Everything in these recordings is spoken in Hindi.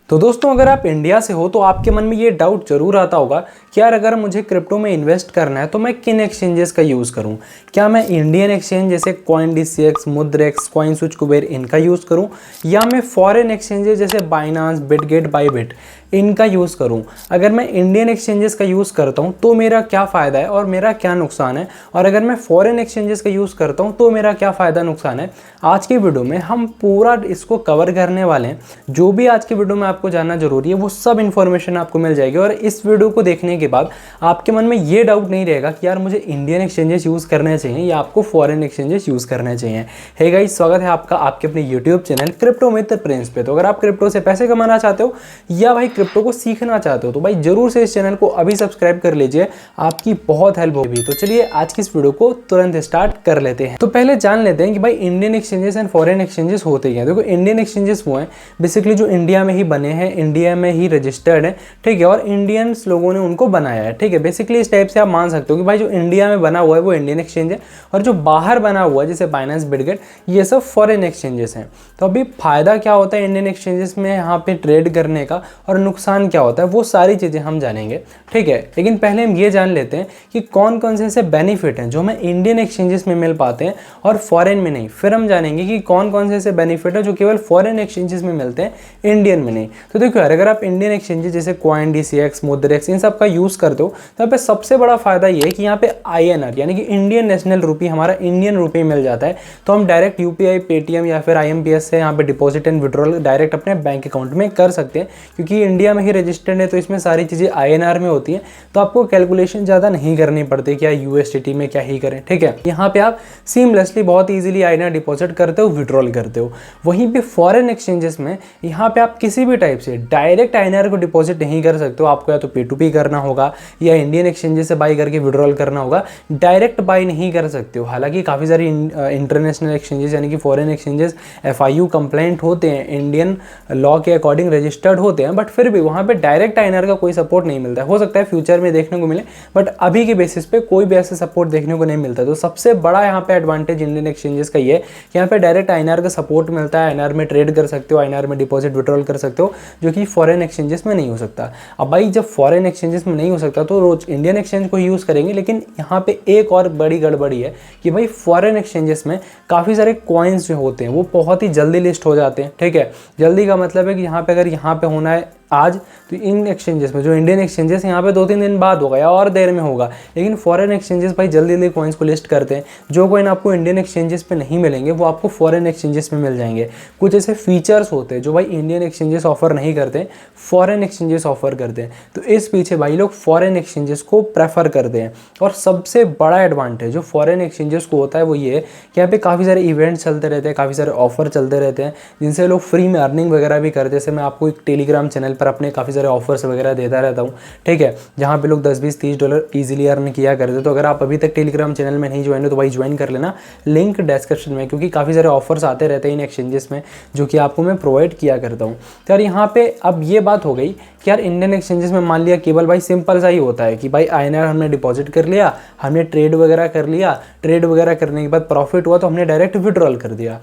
तो दोस्तों, अगर आप इंडिया से हो तो आपके मन में ये डाउट जरूर आता होगा कि यार अगर मुझे क्रिप्टो में इन्वेस्ट करना है तो मैं किन एक्सचेंजेस का यूज़ करूं। क्या मैं इंडियन एक्सचेंज जैसे CoinDCX, मुद्रेक्स, कॉइनस्विच, कुबेर इनका यूज़ करूं, या मैं फॉरेन एक्सचेंजेस जैसे बाइनांस, बिटगेट, बाईबिट इनका यूज़ करूं। अगर मैं इंडियन एक्सचेंजेस का यूज़ करता हूं तो मेरा क्या फ़ायदा है और मेरा क्या नुकसान है, और अगर मैं फॉरेन एक्सचेंजेस का यूज़ करता हूं तो मेरा क्या फ़ायदा नुकसान है, आज की वीडियो में हम पूरा इसको कवर करने वाले हैं। जो भी आज की वीडियो में आपको जानना जरूरी है वो सब इन्फॉर्मेशन आपको मिल जाएगी, और इस वीडियो को देखने के बाद आपके मन में ये डाउट नहीं रहेगा कि यार मुझे इंडियन एक्सचेंजेस यूज़ करने चाहिए या आपको फॉरेन एक्सचेंजेस यूज़ करने चाहिए। हे गाइस, स्वागत है आपका आपके अपने यूट्यूब चैनल क्रिप्टो मित्र प्रिंस पे। तो अगर आप क्रिप्टो से पैसे कमाना चाहते हो या भाई क्रिप्टो को सीखना चाहते हो तो भाई जरूर से इस चैनल को अभी सब्सक्राइब कर लीजिए, आपकी बहुत हेल्प होगी। तो चलिए आज की इस वीडियो को तुरंत स्टार्ट कर लेते हैं। तो पहले जान लेते हैं कि भाई Indian exchanges and foreign exchanges होते हैं। देखो, इंडियन एक्सचेंजेस वो हैं बेसिकली जो इंडिया में ही बने हैं, इंडिया में ही रजिस्टर्ड है, ठीक है, और इंडियंस लोगों ने उनको बनाया है, ठीक है। बेसिकली इस टाइप से आप मान सकते हो कि भाई जो इंडिया में बना हुआ है वो इंडियन एक्सचेंज है, और जो बाहर बना हुआ है जैसे बाइनेंस, बिटगेट, ये सब फॉरेन एक्सचेंजेस हैं। तो अभी फायदा क्या होता है इंडियन एक्सचेंजेस में यहाँ पे ट्रेड करने का, और नुकसान क्या होता है, वो सारी चीज़ें हम जानेंगे, ठीक है। लेकिन पहले हम ये जान लेते हैं कि कौन कौन से ऐसे बेनिफिट हैं जो हमें इंडियन एक्सचेंजेस में मिल पाते हैं और फॉरेन में नहीं। फिर हम जानेंगे कि कौन कौन से ऐसे बेनिफिट है जो केवल फॉरेन एक्सचेंजेस में मिलते हैं, इंडियन में नहीं। तो देखो यार, अगर आप इंडियन एक्सचेंजेस जैसे CoinDCX, मुद्रेक्स इन सब का यूज़ करते हो तो यहाँ पे सबसे बड़ा फायदा ये है कि यहाँ पे INR यानी कि इंडियन नेशनल रुपी, हमारा इंडियन रुपी मिल जाता है। तो हम डायरेक्ट UPI, पेटीएम या फिर IMPS से यहाँ पे डिपॉजिट एंड विड्रॉल डायरेक्ट अपने बैंक अकाउंट में कर सकते हैं, क्योंकि इंडिया में ही रजिस्टर्ड है तो इसमें सारी चीज़ें INR में होती हैं। तो आपको कैलकुलेशन ज़्यादा नहीं करनी पड़ती क्या USDT में क्या ही करें, ठीक है। यहाँ पे आप सीमलेसली बहुत ईजिली INR डिपॉजिट करते हो, विड्रॉल करते हो। वहीं पे फॉरेन एक्सचेंजेस में यहाँ पे आप किसी भी टाइप से डायरेक्ट INR को डिपॉजिट नहीं कर सकते हो। आपको या तो P2P करना होगा या इंडियन एक्सचेंजेस से बाई करके विड्रॉल करना होगा, डायरेक्ट बाई नहीं कर सकते हो। हालांकि काफ़ी सारी इंटरनेशनल एक्सचेंजेस यानी कि फॉरेन एक्सचेंजेस FIU कंप्लाइंट होते हैं, इंडियन लॉ के अकॉर्डिंग रजिस्टर्ड होते हैं, बट फिर भी वहाँ पे डायरेक्ट INR का कोई सपोर्ट नहीं मिलता है। हो सकता है फ्यूचर में देखने को मिले, बट अभी के बेसिस पे कोई भी ऐसा सपोर्ट देखने को नहीं मिलता। तो सबसे बड़ा यहाँ पे एडवांटेज इंडियन एक्सचेंजेस का ये है कि यहाँ पे डायरेक्ट INR का सपोर्ट मिलता है, INR में ट्रेड कर सकते हो, INR में डिपॉजिट विड्रॉल कर सकते हो, जो कि फॉरेन एक्सचेंजेस में नहीं हो सकता। अब भाई जब फॉरेन एक्सचेंजेस में नहीं हो सकता तो रोज इंडियन एक्सचेंज को यूज़ करेंगे, लेकिन यहाँ पे एक और बड़ी गड़बड़ी है कि भाई फॉरेन एक्सचेंजेस में काफ़ी सारे कॉइन्स जो होते हैं वो बहुत ही जल्दी लिस्ट हो जाते हैं, ठीक है। जल्दी का मतलब है कि यहाँ पे अगर यहाँ पे होना है आज तो इन एक्सचेंजेस में जो इंडियन एक्सचेंजेस यहाँ पे 2-3 दिन बाद होगा या और देर में होगा, लेकिन फॉरेन एक्सचेंजेस भाई जल्दी जल्दी कॉइन्स को लिस्ट करते हैं। जो कॉइन आपको इंडियन एक्सचेंजेस पे नहीं मिलेंगे वो आपको फॉरेन एक्सचेंजेस में मिल जाएंगे। कुछ ऐसे फीचर्स होते हैं जो भाई इंडियन एक्सचेंजेस ऑफर नहीं करते, फॉरेन एक्सचेंजेस ऑफर करते हैं। तो इस पीछे भाई लोग फॉरेन एक्सचेंजेस को प्रेफर करते हैं। और सबसे बड़ा एडवांटेज जो फॉरेन एक्सचेंजेस को होता है वो ये है कि यहाँ पे काफ़ी सारे इवेंट्स चलते रहते हैं, काफ़ी सारे ऑफर चलते रहते हैं, जिनसे लोग फ्री में अर्निंग वगैरह भी करते हैं। जैसे मैं आपको एक टेलीग्राम चैनल पर अपने काफ़ी सारे ऑफर्स वगैरह देता रहता हूँ, ठीक है, जहाँ पे लोग 10, 20, 30 डॉलर ईजिली अर्न किया करते। तो अगर आप अभी तक टेलीग्राम चैनल में नहीं ज्वाइन हो तो भाई ज्वाइन कर लेना, लिंक डिस्क्रिप्शन में, क्योंकि काफ़ी सारे ऑफर्स आते रहते हैं इन एक्सचेंजेस में जो कि आपको मैं प्रोवाइड किया करता हूँ। तो यार यहाँ पे अब ये बात हो गई कि यार इंडियन एक्सचेंजेस में मान लिया केवल भाई सिंपल सा ही होता है कि भाई INR हमने डिपॉजिट कर लिया, हमने ट्रेड वगैरह कर लिया, ट्रेड वगैरह करने के बाद प्रॉफिट हुआ तो हमने डायरेक्ट विड्रॉल कर दिया।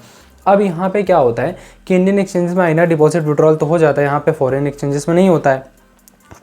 अब यहाँ पे क्या होता है कि इंडियन एक्सचेंजेस में INR डिपॉजिट विड्रॉल तो हो जाता है, यहाँ पे फॉरेन एक्सचेंजेस में नहीं होता है।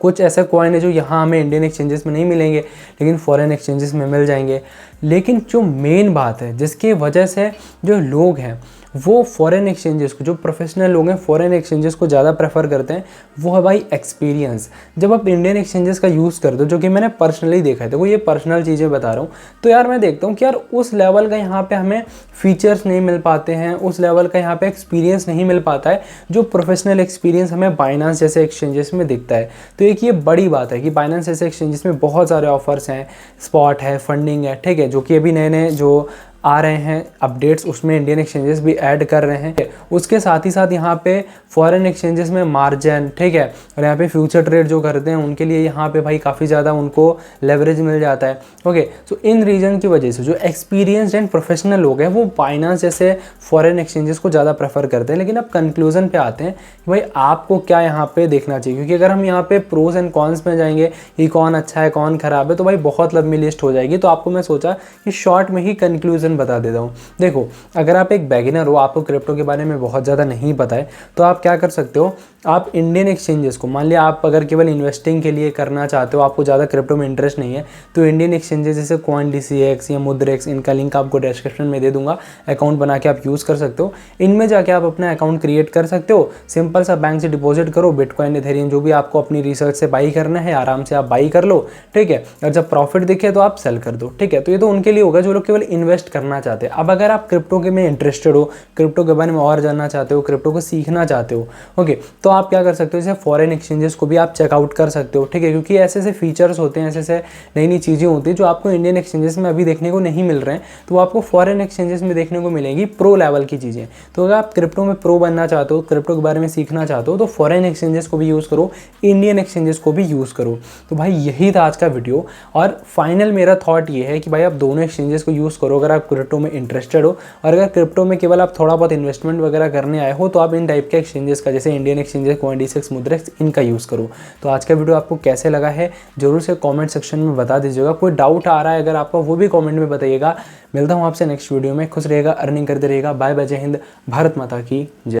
कुछ ऐसे कॉइन है जो यहाँ हमें इंडियन एक्सचेंजेस में नहीं मिलेंगे लेकिन फॉरेन एक्सचेंजेस में मिल जाएंगे। लेकिन जो मेन बात है जिसकी वजह से जो लोग हैं वो फॉरेन एक्सचेंजेस को, जो प्रोफेशनल लोग हैं फॉरेन एक्सचेंजेस को ज़्यादा प्रेफर करते हैं, वो है भाई एक्सपीरियंस। जब आप इंडियन एक्सचेंजेस का यूज़ करते हो, जो कि मैंने पर्सनली देखा है, देखो ये पर्सनल चीज़ें बता रहा हूँ, तो यार मैं देखता हूँ कि यार उस लेवल का यहाँ पे हमें फीचर्स नहीं मिल पाते हैं, उस लेवल का यहाँ पे एक्सपीरियंस नहीं मिल पाता है जो प्रोफेशनल एक्सपीरियंस हमें बाइनांस जैसे एक्सचेंजेस में दिखता है। तो एक ये बड़ी बात है कि बाइनांस जैसे एक्सचेंजेस में बहुत सारे ऑफर्स हैं, स्पॉट है, फंडिंग है, ठीक है, जो कि अभी नए नए जो आ रहे हैं अपडेट्स उसमें इंडियन एक्सचेंजेस भी ऐड कर रहे हैं। उसके साथ ही साथ यहाँ पे फॉरेन एक्सचेंजेस में मार्जिन, ठीक है, और यहाँ पे फ्यूचर ट्रेड जो करते हैं उनके लिए यहाँ पे भाई काफ़ी ज़्यादा उनको लेवरेज मिल जाता है। ओके, सो इन रीजन की वजह से जो एक्सपीरियंस्ड एंड प्रोफेशनल लोग हैं वो बाइनांस जैसे फॉरेन एक्सचेंजेस को ज़्यादा प्रेफर करते हैं। लेकिन अब कंक्लूजन पे आते हैं कि भाई आपको क्या यहाँ पे देखना चाहिए, क्योंकि अगर हम यहाँ पे प्रोज एंड कॉन्स में जाएंगे कि कौन अच्छा है कौन ख़राब है तो भाई बहुत लंबी लिस्ट हो जाएगी। तो आपको मैं सोचा कि शॉर्ट में ही कंक्लूजन कंक्लूजन बता देता हूँ। देखो, अगर आप एक बिगिनर हो, आपको क्रिप्टो के बारे में बहुत ज़्यादा नहीं पता है, तो आप क्या कर सकते हो, आप इंडियन एक्सचेंजेस को, मान लिया आप अगर केवल इन्वेस्टिंग के लिए करना चाहते हो, आपको ज़्यादा क्रिप्टो में इंटरेस्ट नहीं है, तो इंडियन एक्सचेंजेस जैसे CoinDCX या मुद्रेक्स, इनका लिंक आपको डिस्क्रिप्शन में दे दूंगा। अकाउंट बना के आप यूज़ कर सकते हो। इनमें जाके आप अपना अकाउंट क्रिएट कर सकते हो। सिंपल सा बैंक से डिपॉजिट करो, बिटकॉइन, इथेरियम, जो भी आपको अपनी रिसर्च से बाई करना है, आराम से आप बाई कर लो, ठीक है। और जब प्रॉफिट दिखे तो आप सेल कर दो, ठीक है। तो ये तो उनके लिए होगा जो लोग केवल इन्वेस्ट करना चाहते हैं। अब अगर आप क्रिप्टो के में इंटरेस्टेड हो, क्रिप्टो के बारे में और जानना चाहते हो, क्रिप्टो को सीखना चाहते हो, ओके, तो आप क्या कर सकते हो, जैसे फॉरेन एक्सचेंजेस को भी आप चेकआउट कर सकते हो, ठीक है। क्योंकि ऐसे ऐसे फीचर्स होते हैं, ऐसे ऐसे नई नई चीज़ें होती हैं जो आपको इंडियन एक्सचेंजेस में अभी देखने को नहीं मिल रहे हैं, तो आपको फॉरेन एक्सचेंजेस में देखने को मिलेंगी प्रो लेवल की चीज़ें। तो अगर आप क्रिप्टो में प्रो बनना चाहते हो, क्रिप्टो के बारे में सीखना चाहते हो, तो फॉरेन एक्सचेंजेस को भी यूज़ करो, इंडियन एक्सचेंजेस को भी यूज़ करो। तो भाई यही था आज का वीडियो। और फाइनल मेरा थॉट ये है कि भाई आप दोनों एक्सचेंजेस को यूज़ करो अगर आप क्रिप्टो में इंटरेस्टेड हो। और अगर क्रिप्टो में केवल आप थोड़ा बहुत इन्वेस्टमेंट वगैरह करने आए हो, तो आप इन टाइप के एक्सचेंजेस का, जैसे इंडियन एक्सचेंजेस, CoinDCX, मुद्रेक्स, इनका यूज़ करो। तो आज का वीडियो आपको कैसे लगा है जरूर से कमेंट सेक्शन में बता दीजिएगा। कोई डाउट आ रहा है अगर आपका, वो भी कमेंट में बताइएगा। मिलता हूँ आपसे नेक्स्ट वीडियो में। खुश रहेगा, अर्निंग करते रहेगा। बाय बाय, जय हिंद, भारत माता की जय।